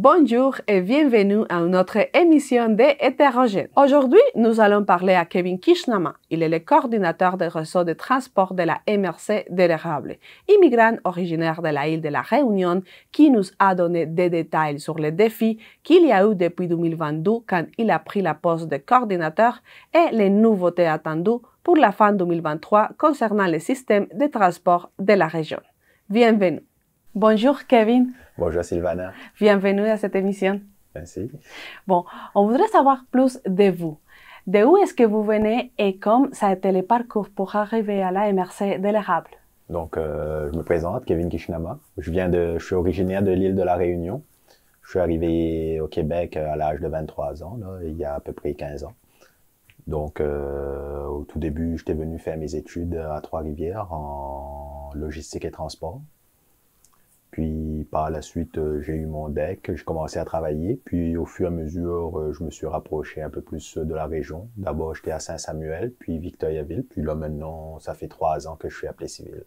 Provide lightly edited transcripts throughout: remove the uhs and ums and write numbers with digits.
Bonjour et bienvenue à une autre émission de Hétérogène. Aujourd'hui, nous allons parler à Kevin Kishnama. Il est le coordinateur des réseaux de transport de la MRC de l'Érable, immigrant originaire de l'île de la Réunion qui nous a donné des détails sur les défis qu'il y a eu depuis 2022 quand il a pris la poste de coordinateur et les nouveautés attendues pour la fin 2023 concernant le système de transport de la région. Bienvenue. Bonjour Kevin. Bonjour Sylvana. Bienvenue à cette émission. Merci. Bon, on voudrait savoir plus de vous. De où est-ce que vous venez et comment ça a été le parcours pour arriver à la MRC de l'Érable? Donc, je me présente, Kevin Kishnama. Je suis originaire de l'île de la Réunion. Je suis arrivé au Québec à l'âge de 23 ans, là, il y a à peu près 15 ans. Donc, au tout début, j'étais venu faire mes études à Trois-Rivières en logistique et transport. Puis par la suite, j'ai eu mon DEC, j'ai commencé à travailler. Puis au fur et à mesure, je me suis rapproché un peu plus de la région. D'abord, j'étais à Saint-Samuel, puis Victoriaville. Puis là, maintenant, ça fait 3 ans que je suis à Plessisville.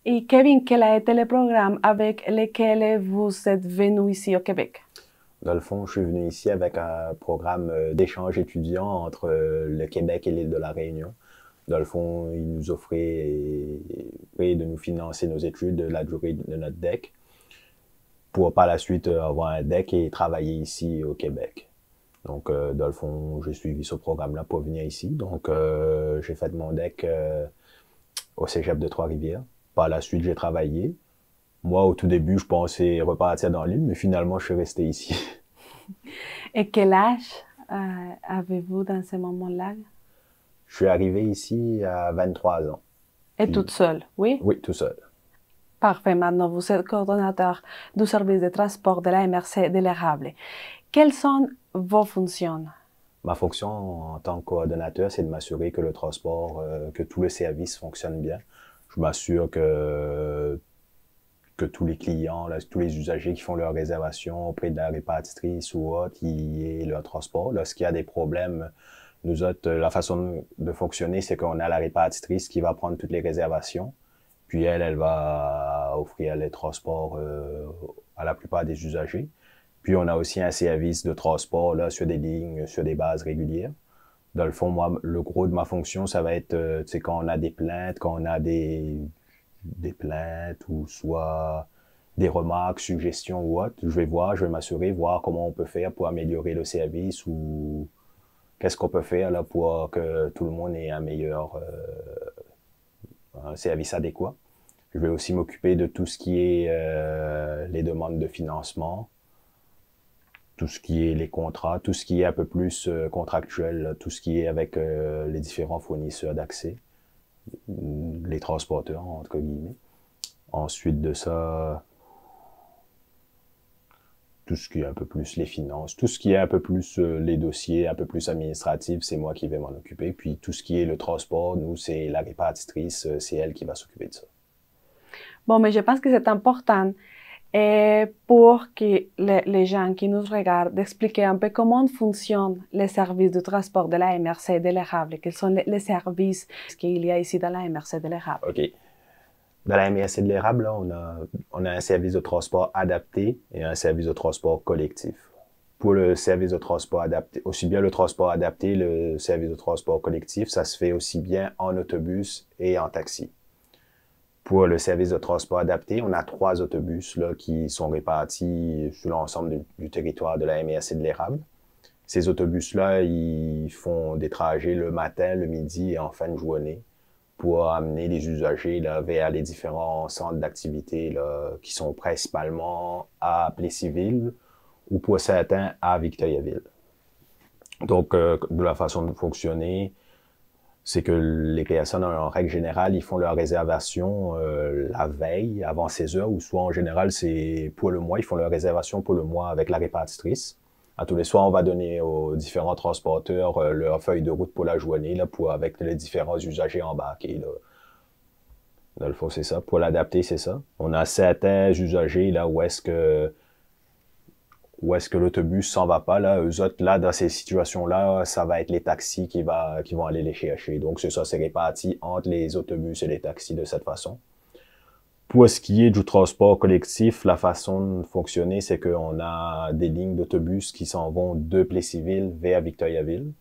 Et Kevin, quel a été le programme avec lequel vous êtes venu ici au Québec? Dans le fond, je suis venu ici avec un programme d'échange étudiant entre le Québec et l'île de la Réunion. Dans le fond, ils nous offraient de nous financer nos études la durée de notre DEC, pour par la suite avoir un DEC et travailler ici au Québec. Donc, dans le fond, j'ai suivi ce programme-là pour venir ici. Donc, j'ai fait mon DEC au Cégep de Trois-Rivières. Par la suite, j'ai travaillé. Moi, au tout début, je pensais repartir dans l'île, mais finalement, je suis resté ici. Et quel âge avez-vous dans ce moment-là? Je suis arrivé ici à 23 ans. Et toute seule, oui? Oui, tout seul. Parfait. Maintenant, vous êtes coordonnateur du service de transport de la MRC de l'Érable. Quelles sont vos fonctions? Ma fonction en tant que coordonnateur, c'est de m'assurer que le transport, que tout le service fonctionne bien. Je m'assure que tous les clients, là, tous les usagers qui font leur réservation auprès de la répartitrice ou autre, y aient leur transport. Lorsqu'il y a des problèmes, nous autres, la façon de fonctionner, c'est qu'on a la répartitrice qui va prendre toutes les réservations. Puis elle va offrir les transports à la plupart des usagers. Puis on a aussi un service de transport là sur des lignes, sur des bases régulières. Dans le fond, moi, le gros de ma fonction, ça va être, quand on a des plaintes, quand on a des plaintes ou soit des remarques, suggestions ou autre, je vais m'assurer, voir comment on peut faire pour améliorer le service ou qu'est-ce qu'on peut faire là pour que tout le monde ait un service adéquat. Je vais aussi m'occuper de tout ce qui est les demandes de financement, tout ce qui est les contrats, tout ce qui est un peu plus contractuel, tout ce qui est avec les différents fournisseurs d'accès, les transporteurs, entre guillemets. Ensuite de ça, tout ce qui est un peu plus les finances, tout ce qui est un peu plus les dossiers, un peu plus administratifs, c'est moi qui vais m'en occuper. Puis tout ce qui est le transport, nous, c'est la répartitrice, c'est elle qui va s'occuper de ça. Bon, mais je pense que c'est important pour que les gens qui nous regardent d'expliquer un peu comment fonctionnent les services de transport de la MRC de l'Érable. Quels sont les services qu'il y a ici dans la MRC de l'Érable? OK. Dans la MRC de l'Érable, là, on a un service de transport adapté et un service de transport collectif. Pour le service de transport adapté, aussi bien le transport adapté, le service de transport collectif, ça se fait aussi bien en autobus et en taxi. Pour le service de transport adapté, on a 3 autobus là, qui sont répartis sur l'ensemble du territoire de la MRC de l'Érable. Ces autobus-là, ils font des trajets le matin, le midi et en fin de journée pour amener les usagers là, vers les différents centres d'activité qui sont principalement à Plessisville ou pour certains à Victoriaville. Donc, de la façon de fonctionner, c'est que les personnes, en règle générale, ils font leur réservation la veille, avant 16 heures, ou soit en général, c'est pour le mois, ils font leur réservation pour le mois avec la répartitrice. À tous les soirs, on va donner aux différents transporteurs leur feuille de route pour la journée, là, avec les différents usagers embarqués. Là. Dans le fond, c'est ça. Pour l'adapter, c'est ça. On a certains usagers là où est-ce que l'autobus s'en va pas, là, eux autres, là, dans ces situations-là, ça va être les taxis qui vont aller les chercher. Donc, c'est ça, c'est réparti entre les autobus et les taxis de cette façon. Pour ce qui est du transport collectif, la façon de fonctionner, c'est qu'on a des lignes d'autobus qui s'en vont de Plessisville vers Victoriaville.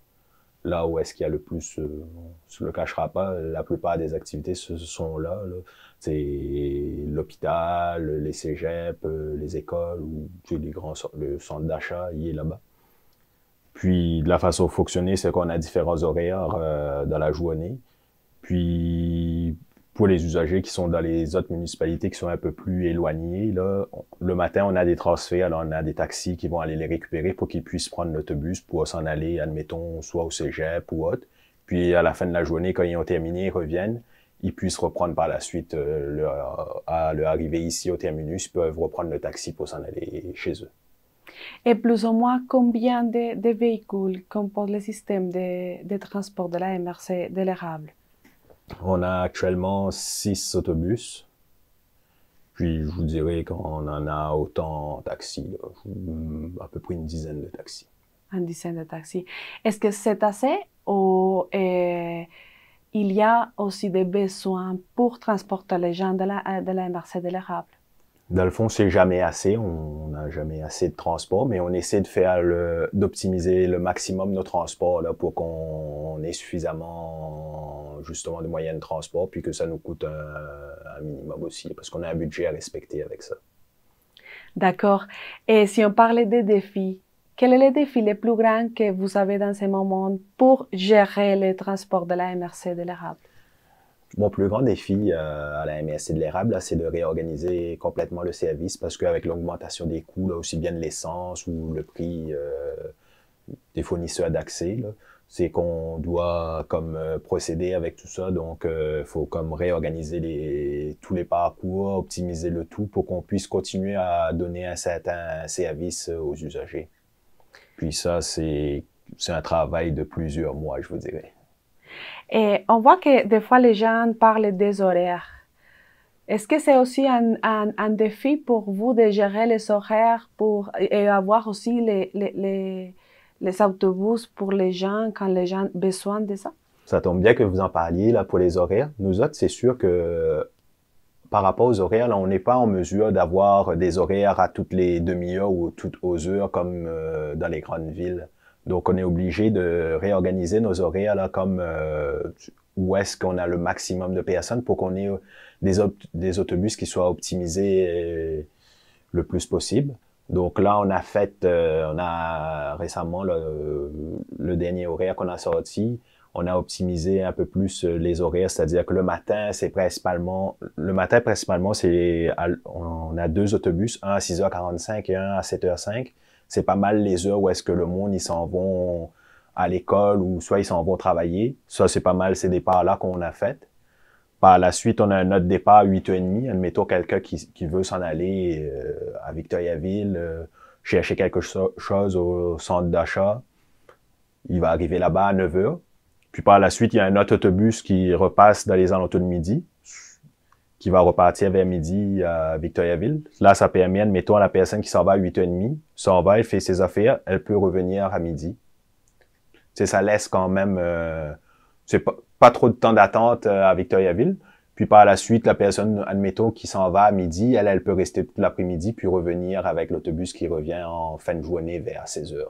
Là où est-ce qu'il y a le plus, on se le cachera pas, la plupart des activités se sont là. C'est l'hôpital, les cégeps, les écoles, ou les grands, le centre d'achat, il est là-bas. Puis la façon de fonctionner, c'est qu'on a différents horaires dans la journée. Puis pour les usagers qui sont dans les autres municipalités qui sont un peu plus éloignées, là, le matin, on a des transferts, alors on a des taxis qui vont aller les récupérer pour qu'ils puissent prendre l'autobus pour s'en aller, admettons, soit au cégep ou autre. Puis à la fin de la journée, quand ils ont terminé, ils reviennent, ils puissent reprendre par la suite, à leur arrivée ici au terminus, ils peuvent reprendre le taxi pour s'en aller chez eux. Et plus ou moins combien de véhicules composent le système de transport de la MRC de l'érable? On a actuellement 6 autobus. Puis je vous dirais qu'on en a autant en taxi, là, à peu près une dizaine de taxis. Une dizaine de taxis. Est-ce que c'est assez ou il y a aussi des besoins pour transporter les gens de la MRC de l'érable? Dans le fond, c'est jamais assez. On n'a jamais assez de transport, mais on essaie de faire d'optimiser le maximum nos transports là, pour qu'on ait suffisamment justement de moyens de transport, puis que ça nous coûte un minimum aussi, parce qu'on a un budget à respecter avec ça. D'accord. Et si on parlait des défis, quel est le défi le plus grand que vous avez dans ce moment pour gérer le transport de la MRC de l'érable? Mon plus grand défi à la MRC de l'érable, c'est de réorganiser complètement le service parce qu'avec l'augmentation des coûts, là, aussi bien de l'essence ou le prix des fournisseurs d'accès, c'est qu'on doit comme procéder avec tout ça. Donc, faut comme réorganiser tous les parcours, optimiser le tout pour qu'on puisse continuer à donner un certain service aux usagers. Puis ça, c'est un travail de plusieurs mois, je vous dirais. Et on voit que des fois les gens parlent des horaires. Est-ce que c'est aussi un défi pour vous de gérer les horaires et avoir aussi les autobus pour les gens quand les gens ont besoin de ça? Ça tombe bien que vous en parliez là pour les horaires. Nous autres, c'est sûr que par rapport aux horaires, là, on n'est pas en mesure d'avoir des horaires à toutes les demi-heures ou toutes aux heures comme dans les grandes villes. Donc, on est obligé de réorganiser nos horaires là comme où est-ce qu'on a le maximum de personnes pour qu'on ait des autobus qui soient optimisés le plus possible. Donc là, on a récemment le dernier horaire qu'on a sorti, on a optimisé un peu plus les horaires, c'est-à-dire que le matin, on a 2 autobus, un à 6h45 et un à 7h05. C'est pas mal les heures où est-ce que le monde, ils s'en vont à l'école ou soit ils s'en vont travailler. Ça, c'est pas mal ces départs-là qu'on a fait. Par la suite, on a un autre départ à 8h30. Admettons quelqu'un qui veut s'en aller à Victoriaville, chercher quelque chose au centre d'achat. Il va arriver là-bas à 9h. Puis par la suite, il y a un autre autobus qui repasse dans les alentours de midi, qui va repartir vers midi à Victoriaville. Là, ça permet, admettons, à la personne qui s'en va à 8h30, s'en va, elle fait ses affaires, elle peut revenir à midi. Tu sais, ça laisse quand même, c'est pas trop de temps d'attente à Victoriaville. Puis par la suite, la personne, admettons, qui s'en va à midi, elle peut rester toute l'après-midi, puis revenir avec l'autobus qui revient en fin de journée vers 16h.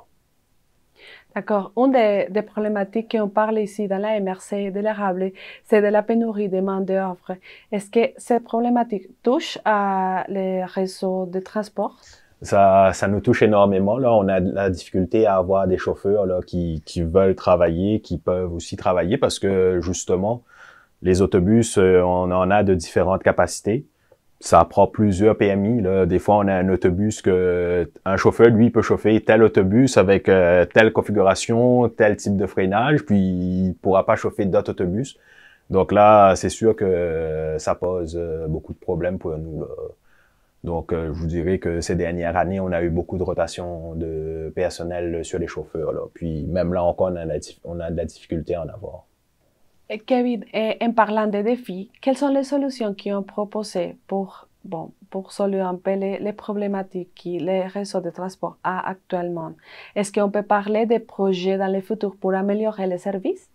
D'accord. Une des problématiques qu'on parle ici dans la MRC de l'érable, c'est de la pénurie de main-d'œuvre. Est-ce que cette problématique touche à les réseaux de transport? Ça nous touche énormément. Là, on a de la difficulté à avoir des chauffeurs là, qui veulent travailler, qui peuvent aussi travailler parce que justement, les autobus, on en a de différentes capacités. Ça prend plusieurs PMI. Là. Des fois, on a un autobus que un chauffeur, lui, peut chauffer tel autobus avec telle configuration, tel type de freinage, puis il pourra pas chauffer d'autres autobus. Donc là, c'est sûr que ça pose beaucoup de problèmes pour nous. Là. Donc, je vous dirais que ces dernières années, on a eu beaucoup de rotation de personnel sur les chauffeurs. Là. Puis même là encore, on a de la difficulté à en avoir. Kevin, en parlant des défis, quelles sont les solutions qu'ils ont proposées pour solver un peu les problématiques que les réseaux de transport ont actuellement? Est-ce qu'on peut parler de projets dans le futur pour améliorer les services?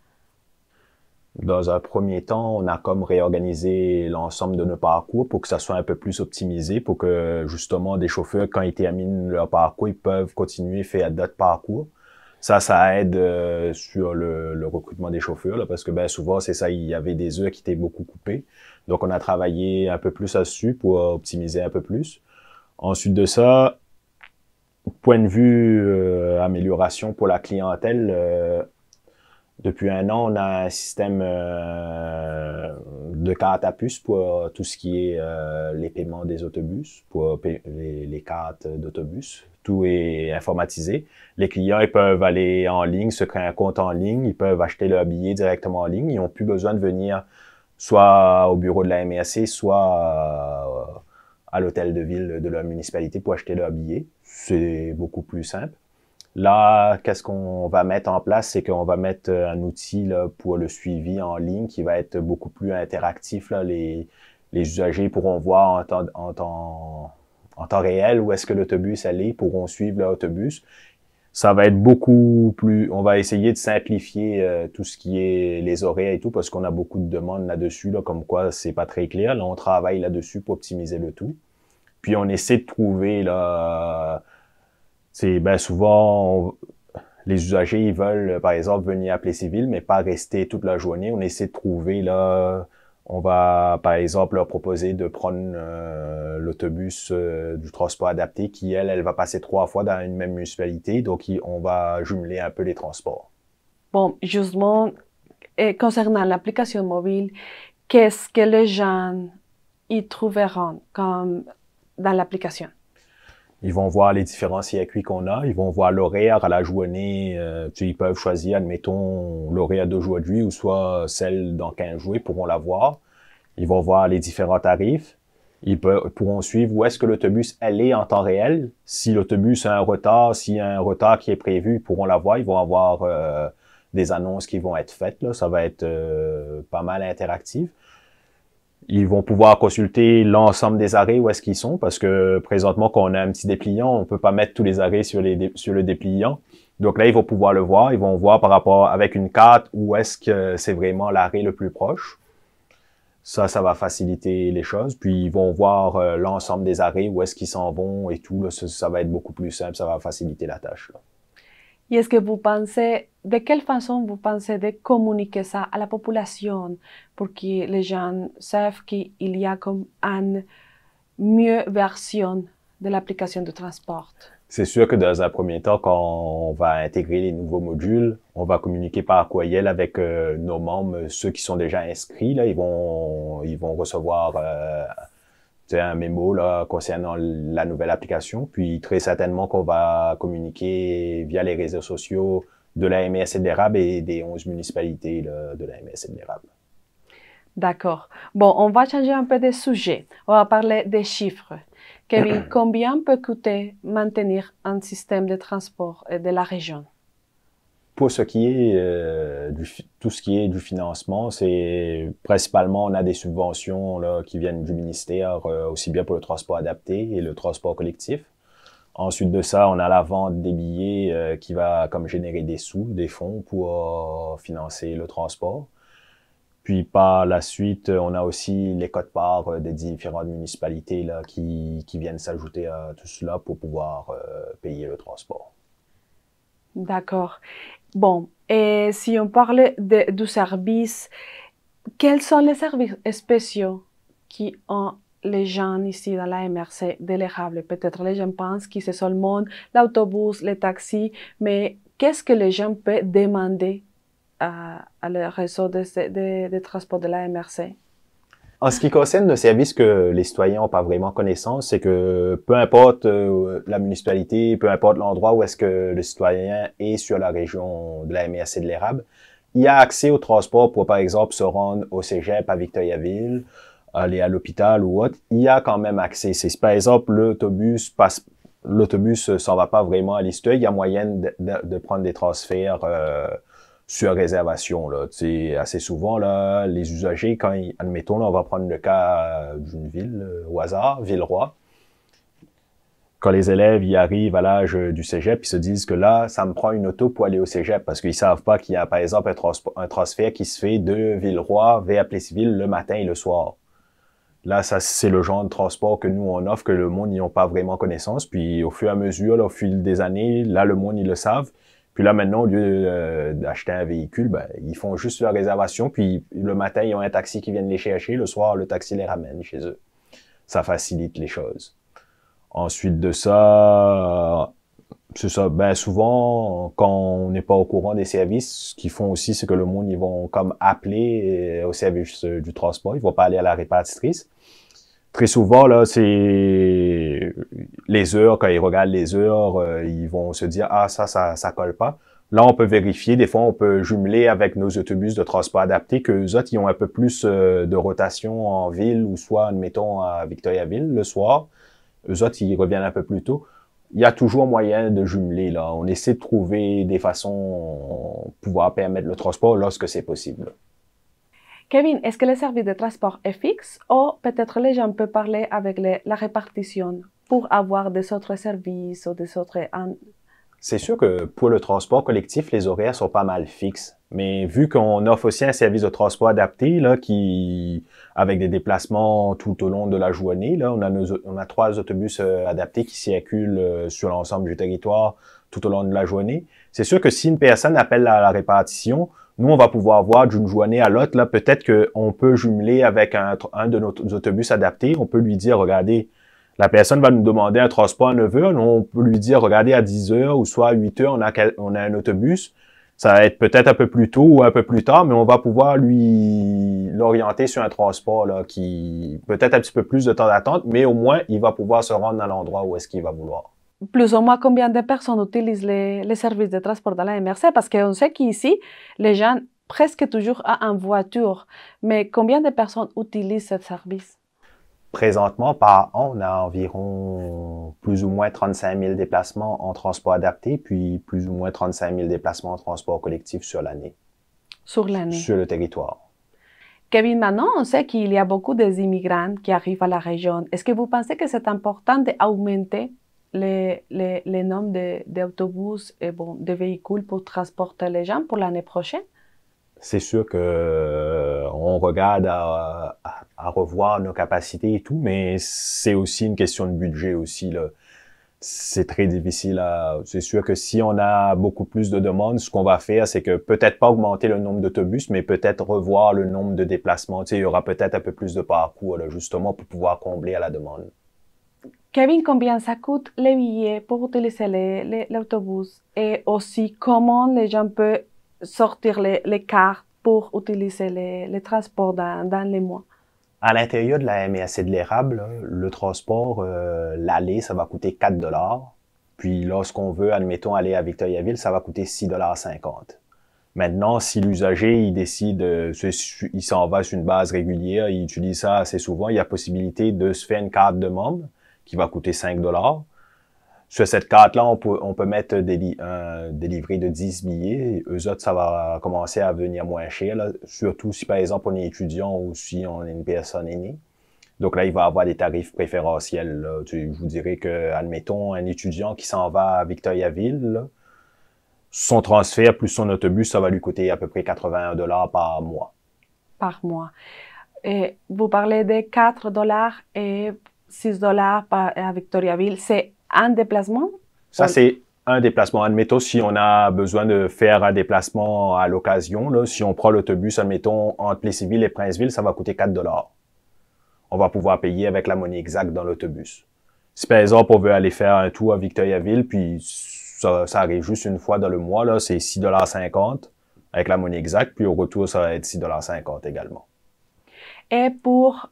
Dans un premier temps, on a comme réorganisé l'ensemble de nos parcours pour que ça soit un peu plus optimisé, pour que justement des chauffeurs, quand ils terminent leur parcours, ils peuvent continuer à faire d'autres parcours. Ça aide sur le recrutement des chauffeurs, là, parce que ben souvent, c'est ça, il y avait des heures qui étaient beaucoup coupées. Donc, on a travaillé un peu plus là-dessus pour optimiser un peu plus. Ensuite de ça, point de vue amélioration pour la clientèle, depuis un an, on a un système de carte à puce pour tout ce qui est les paiements des autobus, pour les cartes d'autobus. Tout est informatisé. Les clients, ils peuvent aller en ligne, se créer un compte en ligne, ils peuvent acheter leur billet directement en ligne. Ils n'ont plus besoin de venir soit au bureau de la MRC, soit à l'hôtel de ville de leur municipalité pour acheter leur billet. C'est beaucoup plus simple. Là, qu'est-ce qu'on va mettre en place, c'est qu'on va mettre un outil là, pour le suivi en ligne qui va être beaucoup plus interactif. Là. Les usagers pourront voir en temps réel où est-ce que l'autobus allait, pourront suivre l'autobus. Ça va être beaucoup plus... On va essayer de simplifier tout ce qui est les horaires et tout parce qu'on a beaucoup de demandes là-dessus, là, comme quoi c'est pas très clair. Là, on travaille là-dessus pour optimiser le tout. Puis on essaie de trouver là... C'est ben souvent les usagers ils veulent par exemple venir à Plessisville mais pas rester toute la journée. On essaie de trouver là, on va par exemple leur proposer de prendre l'autobus du transport adapté qui elle va passer 3 fois dans une même municipalité, donc on va jumeler un peu les transports. Bon, justement, concernant l'application mobile, qu'est-ce que les gens y trouveront comme dans l'application? Ils vont voir les différents circuits qu'on a, ils vont voir l'horaire à la journée, ils peuvent choisir, admettons, l'horaire d'aujourd'hui ou soit celle dans 15 jours, ils pourront la voir. Ils vont voir les différents tarifs. Pourront suivre où est-ce que l'autobus est en temps réel. Si l'autobus a un retard, s'il y a un retard qui est prévu, ils pourront la voir. Ils vont avoir des annonces qui vont être faites. Là. Ça va être pas mal interactif. Ils vont pouvoir consulter l'ensemble des arrêts où est-ce qu'ils sont, parce que présentement, quand on a un petit dépliant, on peut pas mettre tous les arrêts sur le dépliant. Donc là, ils vont pouvoir le voir. Ils vont voir par rapport avec une carte où est-ce que c'est vraiment l'arrêt le plus proche. Ça va faciliter les choses. Puis ils vont voir l'ensemble des arrêts, où est-ce qu'ils s'en vont et tout. Là, ça va être beaucoup plus simple, ça va faciliter la tâche. Là. Et est-ce que vous pensez, de quelle façon vous pensez de communiquer ça à la population pour que les gens savent qu'il y a comme une mieux version de l'application de transport? C'est sûr que dans un premier temps, quand on va intégrer les nouveaux modules, on va communiquer par courriel avec nos membres, ceux qui sont déjà inscrits. Là, ils vont recevoir un mémo là, concernant la nouvelle application. Puis très certainement qu'on va communiquer via les réseaux sociaux de la MRC de l'Érable et des 11 municipalités là, de la MRC de l'Érable. D'accord. Bon, on va changer un peu de sujet. On va parler des chiffres. Kevin, combien peut coûter maintenir un système de transport de la région? Pour ce qui est tout ce qui est du financement, c'est principalement on a des subventions là qui viennent du ministère aussi bien pour le transport adapté et le transport collectif. Ensuite de ça, on a la vente des billets qui va comme générer des sous, des fonds pour financer le transport. Puis par la suite, on a aussi les quotes-parts des différentes municipalités là qui viennent s'ajouter à tout cela pour pouvoir payer le transport. D'accord. Bon, et si on parle du service, quels sont les services spéciaux qui ont les gens ici dans la MRC de l'Érable? Peut-être les gens pensent que c'est seulement l'autobus, les taxis, mais qu'est-ce que les gens peuvent demander à le réseau de transport de la MRC? En ce qui concerne le service que les citoyens n'ont pas vraiment connaissance, c'est que peu importe la municipalité, peu importe l'endroit où est-ce que le citoyen est sur la région de la MRC de l'Érable, il a accès au transport pour, par exemple, se rendre au cégep à Victoriaville, aller à l'hôpital ou autre. Il y a quand même accès. Si, par exemple, l'autobus s'en va pas vraiment à Listeux, il y a moyen de prendre des transferts sur réservation, là. Tu sais, assez souvent, là, les usagers, admettons, là, on va prendre le cas d'une ville au hasard, Villeroy. quand les élèves y arrivent à l'âge du cégep, ils se disent que là, ça me prend une auto pour aller au cégep parce qu'ils savent pas qu'il y a, par exemple, un transfert qui se fait de Villeroy vers Plessisville le matin et le soir. Là, ça, c'est le genre de transport que nous, on offre, que le monde n'y a pas vraiment connaissance. Puis, au fur et à mesure, là, au fil des années, là, le monde, ils le savent. Puis là, maintenant, au lieu d'acheter un véhicule, ben, ils font juste leur réservation. Puis, le matin, ils ont un taxi qui vient les chercher. Le soir, le taxi les ramène chez eux. Ça facilite les choses. Ensuite de ça, c'est ça. Ben, souvent, quand on n'est pas au courant des services, ce qu'ils font aussi, c'est que le monde, ils vont comme appeler au service du transport. Ils vont pas aller à la répartitrice. Très souvent, là, c'est les heures, quand ils regardent les heures, ils vont se dire, ah, ça colle pas. Là, on peut vérifier. Des fois, on peut jumeler avec nos autobus de transport adaptés qu'eux autres, ils ont un peu plus de rotation en ville ou soit, admettons, à Victoriaville le soir. Eux autres, ils reviennent un peu plus tôt. Il y a toujours moyen de jumeler, là. On essaie de trouver des façons de pouvoir permettre le transport lorsque c'est possible. Kevin, est-ce que le service de transport est fixe ou peut-être les gens peuvent parler avec la répartition pour avoir des autres services ou des autres... C'est sûr que pour le transport collectif, les horaires sont pas mal fixes. Mais vu qu'on offre aussi un service de transport adapté, là, avec des déplacements tout au long de la journée, là, on a 3 autobus adaptés qui circulent sur l'ensemble du territoire tout au long de la journée. C'est sûr que si une personne appelle à la répartition, nous, on va pouvoir voir d'une journée à l'autre, là, peut-être qu'on peut jumeler avec un de nos autobus adaptés. On peut lui dire, regardez, la personne va nous demander un transport à 9 heures. Nous, on peut lui dire, regardez, à 10 heures ou soit à 8 heures, on a un autobus. Ça va être peut-être un peu plus tôt ou un peu plus tard, mais on va pouvoir l'orienter sur un transport là, qui peut-être un petit peu plus de temps d'attente, mais au moins, il va pouvoir se rendre à l'endroit où est-ce qu'il va vouloir. Plus ou moins combien de personnes utilisent les services de transport dans la MRC? Parce qu'on sait qu'ici, les gens presque toujours ont une voiture. Mais combien de personnes utilisent ce service? Présentement, par an, on a environ plus ou moins 35 000 déplacements en transport adapté, puis plus ou moins 35 000 déplacements en transport collectif sur l'année. Sur l'année. Sur le territoire. Kevin, maintenant, on sait qu'il y a beaucoup d'immigrants qui arrivent à la région. Est-ce que vous pensez que c'est important d'augmenter les nombres d'autobus et de véhicules pour transporter les gens pour l'année prochaine? C'est sûr que on regarde à revoir nos capacités et tout, mais c'est aussi une question de budget aussi, là. C'est très difficile c'est sûr que si on a beaucoup plus de demandes, ce qu'on va faire, c'est que peut-être pas augmenter le nombre d'autobus, mais peut-être revoir le nombre de déplacements. Tu sais, il y aura peut-être un peu plus de parcours, là, justement, pour pouvoir combler à la demande. Kevin, combien ça coûte les billets pour utiliser l'autobus? Et aussi, comment les gens peuvent sortir les cartes pour utiliser les transports dans les mois? À l'intérieur de la MRC de l'érable, le transport, l'aller, ça va coûter 4 $. Puis lorsqu'on veut, admettons, aller à Victoriaville, ça va coûter 6,50 $. Maintenant, si l'usager, il décide, il s'en va sur une base régulière, il utilise ça assez souvent, il y a possibilité de se faire une carte de membre qui va coûter 5 $. Sur cette carte-là, on peut mettre des livrets de 10 billets. Eux autres, ça va commencer à venir moins cher, là, surtout si, par exemple, on est étudiant ou si on est une personne aînée. Donc là, il va avoir des tarifs préférentiels, là. Je vous dirais que, admettons, un étudiant qui s'en va à Victoriaville, là, son transfert plus son autobus, ça va lui coûter à peu près 81 $ par mois. Par mois. Et vous parlez de 4 $ et 6 $ à Victoriaville. C'est un déplacement? Ça, c'est un déplacement. Admettons, si on a besoin de faire un déplacement à l'occasion, là, si on prend l'autobus, admettons, entre Plessisville et Princeville, ça va coûter 4 $. On va pouvoir payer avec la monnaie exacte dans l'autobus. Si par exemple, on veut aller faire un tour à Victoriaville, puis ça arrive juste une fois dans le mois, là, c'est 6,50 $ avec la monnaie exacte, puis au retour, ça va être 6,50 $ également. Et pour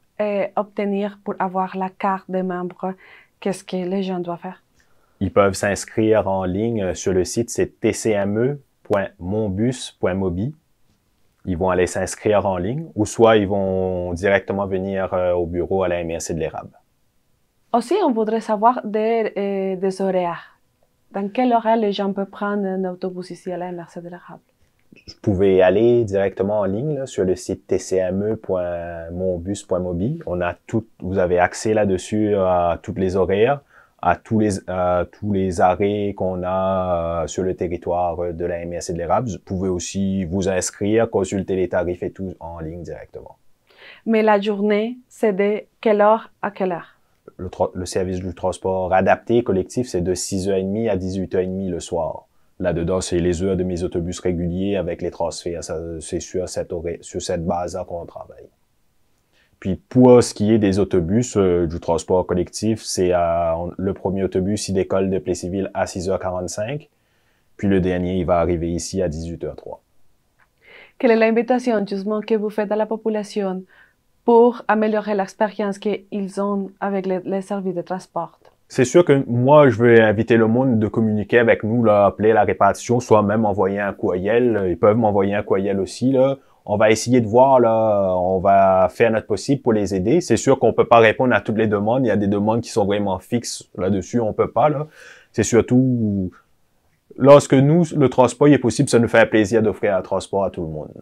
pour avoir la carte de membre, qu'est-ce que les gens doivent faire? Ils peuvent s'inscrire en ligne sur le site, c'est tcme.monbus.mobi. Ils vont aller s'inscrire en ligne, ou soit ils vont directement venir au bureau à la MRC de l'érable. Aussi, on voudrait savoir des horaires. Dans quel horaire les gens peuvent prendre un autobus ici à la MRC de l'érable? Vous pouvez aller directement en ligne là, sur le site tcme.monbus.mobi. Vous avez accès là-dessus à toutes les horaires. à tous les arrêts qu'on a sur le territoire de la MRC de l'érable. Vous pouvez aussi vous inscrire, consulter les tarifs et tout en ligne directement. Mais la journée, c'est de quelle heure à quelle heure? Le service du transport adapté collectif, c'est de 6h30 à 18h30 le soir. Là-dedans, c'est les heures de mes autobus réguliers avec les transferts. C'est sur cette base-là qu'on travaille. Puis pour ce qui est des autobus du transport collectif, c'est le premier autobus, il décolle de Plessisville à 6h45. Puis le dernier, il va arriver ici à 18h03. Quelle est l'invitation justement que vous faites à la population pour améliorer l'expérience qu'ils ont avec les services de transport? C'est sûr que moi, je veux inviter le monde de communiquer avec nous, là, appeler la répartition, soit même envoyer un courriel. Ils peuvent m'envoyer un courriel aussi, là. On va essayer de voir, là, on va faire notre possible pour les aider. C'est sûr qu'on peut pas répondre à toutes les demandes. Il y a des demandes qui sont vraiment fixes là-dessus, on peut pas, là. C'est surtout, lorsque nous, le transport est possible, ça nous fait un plaisir d'offrir un transport à tout le monde.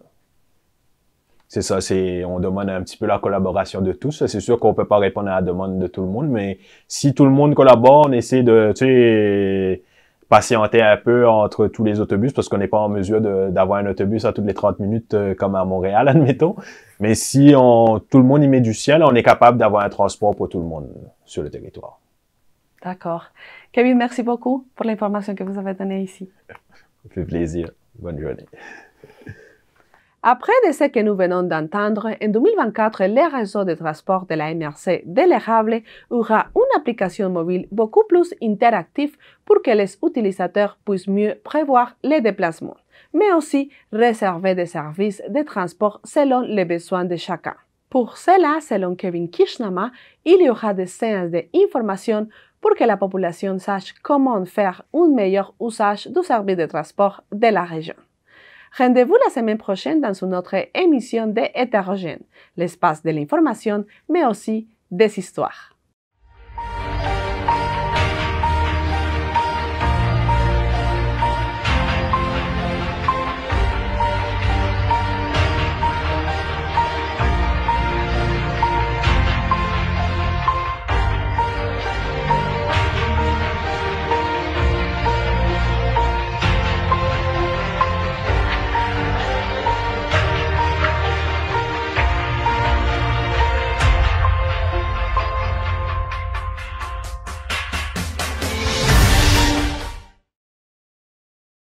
C'est ça, on demande un petit peu la collaboration de tous. C'est sûr qu'on peut pas répondre à la demande de tout le monde, mais si tout le monde collabore, on essaie de, tu sais, patienter un peu entre tous les autobus parce qu'on n'est pas en mesure d'avoir un autobus à toutes les 30 minutes comme à Montréal, admettons. Mais si tout le monde y met du sien, on est capable d'avoir un transport pour tout le monde sur le territoire. D'accord. Kevin, merci beaucoup pour l'information que vous avez donnée ici. Ça fait plaisir. Bonne journée. Après de ce que nous venons d'entendre, en 2024, le réseau de transport de la MRC de l'érable aura une application mobile beaucoup plus interactive pour que les utilisateurs puissent mieux prévoir les déplacements, mais aussi réserver des services de transport selon les besoins de chacun. Pour cela, selon Kevin Kishnama, il y aura des séances d'information pour que la population sache comment faire un meilleur usage du service de transport de la région. Rendez-vous la semaine prochaine dans une autre émission de Hétérogène, l'espace de l'information, mais aussi des histoires.